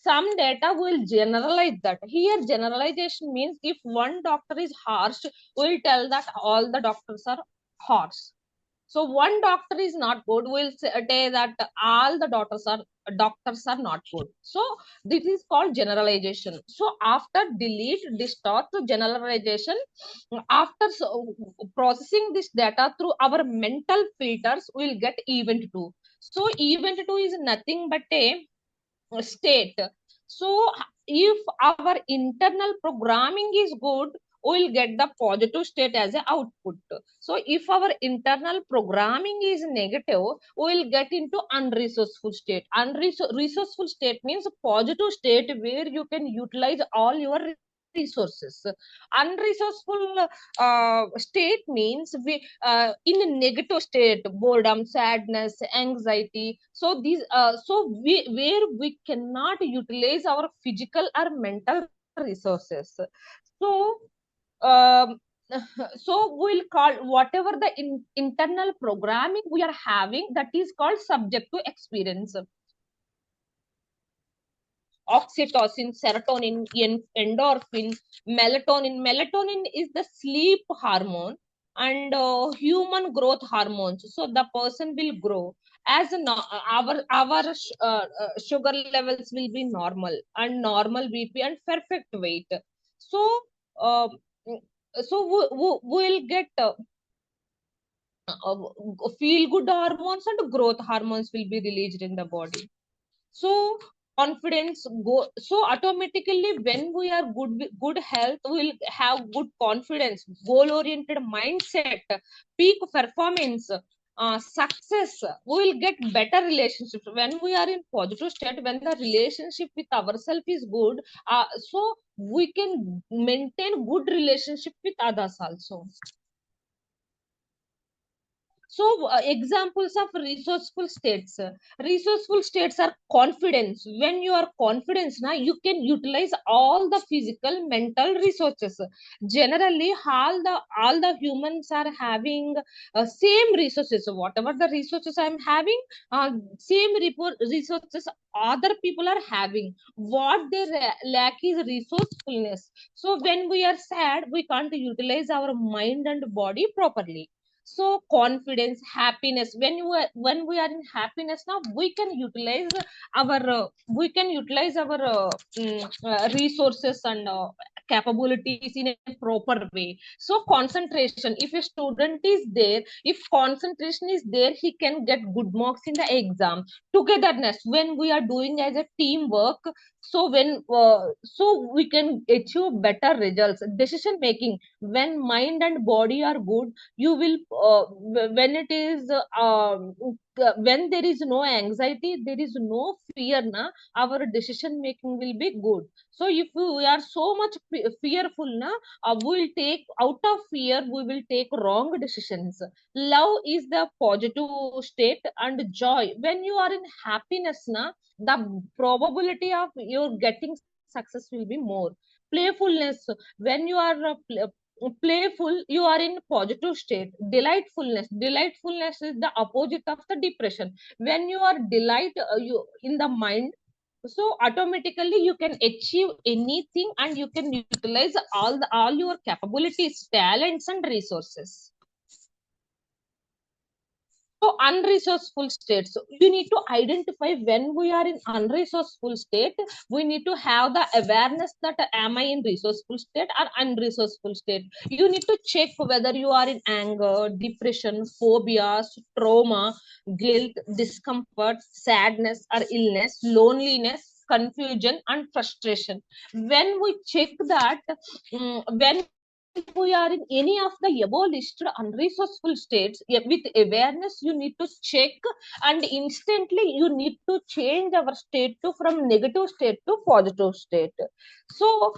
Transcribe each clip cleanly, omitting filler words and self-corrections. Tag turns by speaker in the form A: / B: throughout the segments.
A: some data will generalize that. Here generalization means if one doctor is harsh, we'll tell that all the doctors are harsh. So one doctor is not good, we'll say that all the doctors are not good. So this is called generalization. So after delete, distort, generalization, after processing this data through our mental filters, we'll get event 2. So event 2 is nothing but a state. So if our internal programming is good, we'll get the positive state as an output. So if our internal programming is negative, we'll get into unresourceful state. Resourceful state means a positive state where you can utilize all your resources. Unresourceful state means we in a negative state, boredom, sadness, anxiety. So these we where we cannot utilize our physical or mental resources. So um, so we'll call whatever the internal programming we are having, that is called subjective experience. Oxytocin, serotonin, endorphin, melatonin. Melatonin is the sleep hormone, and human growth hormones. So the person will grow as our sugar levels will be normal, and normal BP and perfect weight. So uh, we'll get feel good hormones and growth hormones will be released in the body. So confidence go, so automatically when we are good health, we'll have good confidence, goal oriented mindset, peak performance, success. We will get better relationships when we are in positive state. When the relationship with ourselves is good, so we can maintain good relationship with others also. So examples of resourceful states. Resourceful states are confidence. When you are confident, now you can utilize all the physical, mental resources. Generally, all the humans are having same resources. So whatever the resources I am having, same resources other people are having. What they lack is resourcefulness. So when we are sad, we can't utilize our mind and body properly. So confidence, happiness, when we are in happiness, now we can utilize our resources and capabilities in a proper way. So concentration, if a student is there, if concentration is there, he can get good marks in the exam. Togetherness, when we are doing as a teamwork, so so we can achieve better results. Decision making, when mind and body are good, you will when it is when there is no anxiety, there is no fear, na, our decision making will be good. So if we are so much fearful, na, we will take out of fear, we will take wrong decisions. Love is the positive state, and joy, when you are in happiness, na, the probability of you getting success will be more. Playfulness, when you are playful, you are in positive state. Delightfulness is the opposite of the depression. When you are you in the mind, so automatically you can achieve anything, and you can utilize all your capabilities, talents and resources. So unresourceful state. So you need to identify when we are in unresourceful state. We need to have the awareness that am I in resourceful state or unresourceful state. You need to check whether you are in anger, depression, phobias, trauma, guilt, discomfort, sadness or illness, loneliness, confusion and frustration. When we check that, when we are in any of the above listed unresourceful states, with awareness you need to check, and instantly you need to change our state to from negative state to positive state. So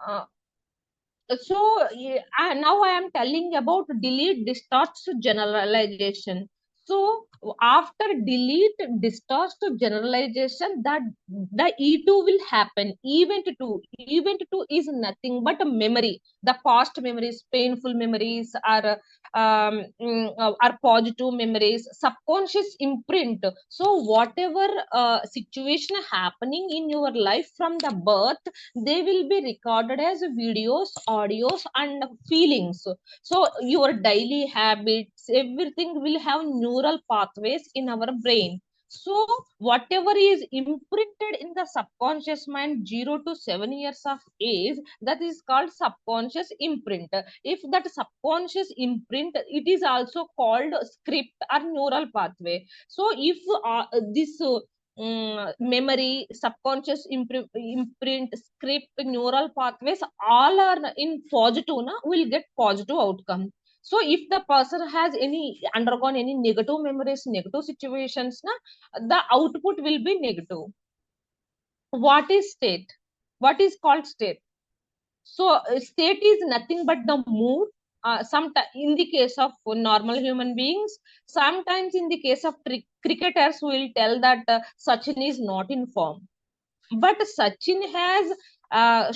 A: uh, now I am telling about delete, distorts, generalization. So after delete, distorts, generalization, that the E2 will happen. Event 2 is nothing but a memory. The past memories, painful memories, or are positive memories, subconscious imprint. So whatever situation happening in your life from the birth, they will be recorded as videos, audios, and feelings. So your daily habits, everything will have neural pathways in our brain. So whatever is imprinted in the subconscious mind 0 to 7 years of age, that is called subconscious imprint. If that subconscious imprint, it is also called script or neural pathway. So if this memory, subconscious imprint, script, neural pathways all are in positive, na, will get positive outcome. So if the person has any undergone any negative memories, negative situations, na, the output will be negative. What is state? What is called state? So state is nothing but the mood. In the case of normal human beings, sometimes in the case of cricketers, we will tell that Sachin is not in form. But Sachin has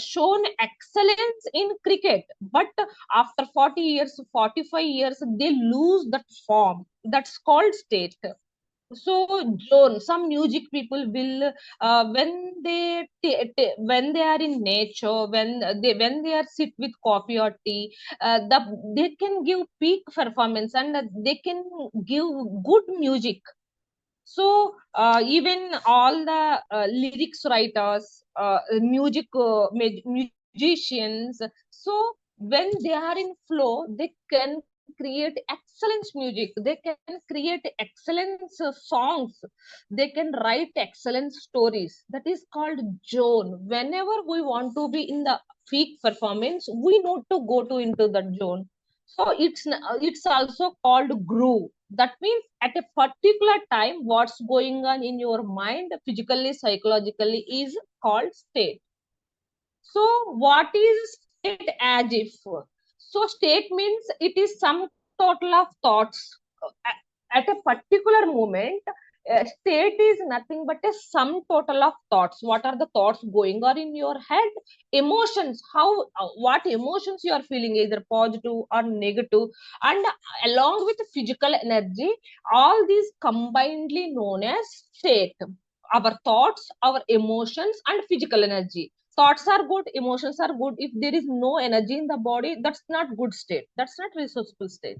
A: shown excellence in cricket. But after 40 years, 45 years, they lose that form. That's called state. So John, some music people will when when they are in nature, when they are sit with coffee or tea, they can give peak performance, and they can give good music. So even all the lyrics writers, musicians, so when they are in flow, they can create excellent music. They can create excellent songs. They can write excellent stories. That is called zone. Whenever we want to be in the peak performance, we need to go to into that zone. So it's also called groove. That means at a particular time, what's going on in your mind, physically, psychologically, is called state. So what is state as if? So state means it is some total of thoughts at a particular moment. State is nothing but a sum total of thoughts. What are the thoughts going on in your head? Emotions, how what emotions you are feeling, either positive or negative, and along with physical energy, all these combinedly known as state. Our thoughts, our emotions, and physical energy. Thoughts are good, emotions are good. If there is no energy in the body, that's not good state, that's not resourceful state.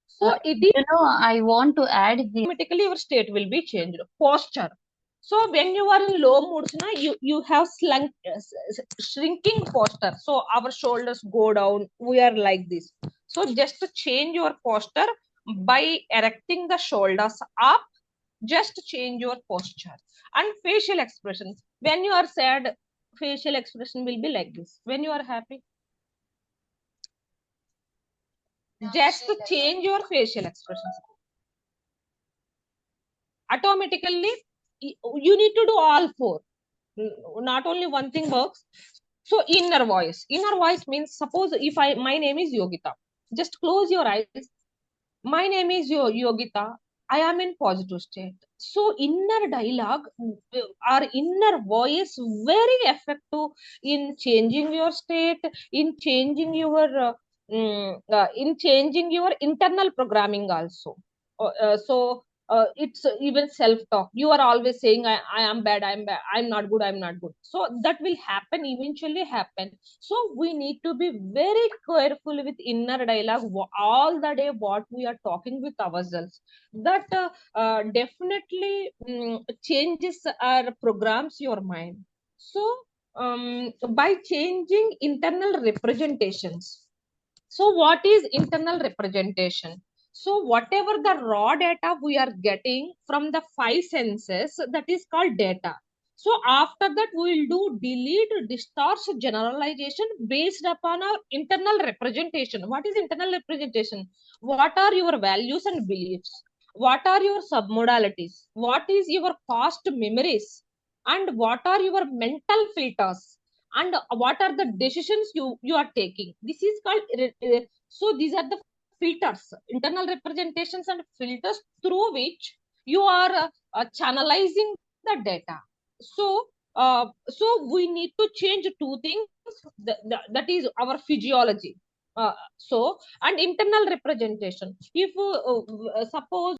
A: So it is
B: I want to add here.
A: automatically your state will be changed. Posture. So when you are in low moods, na, you have shrinking posture. So our shoulders go down. We are like this. So just to change your posture by erecting the shoulders up, just change your posture. And facial expressions. When you are sad, facial expression will be like this. When you are happy, just to change your facial expressions. Automatically, you need to do all four. Not only one thing works. So inner voice means, suppose if my name is Yogita, just close your eyes. My name is Yogita, I am in positive state. So inner dialogue or inner voice very effective in changing your state, in changing your in changing your internal programming also. It's even self talk. You are always saying, I am bad, I'm bad, I'm not good, I'm not good. So that will happen, eventually happen. So we need to be very careful with inner dialogue all the day, what we are talking with ourselves. That definitely changes or programs your mind. So by changing internal representations. So what is internal representation? So whatever the raw data we are getting from the five senses, that is called data. So after that, we will do delete, distort, generalization based upon our internal representation. What is internal representation? What are your values and beliefs? What are your submodalities? What is your past memories? And what are your mental filters? And what are the decisions you are taking? This is called so these are the filters, internal representations and filters through which you are channelizing the data. So so we need to change two things. That is our physiology. So, and internal representation. If suppose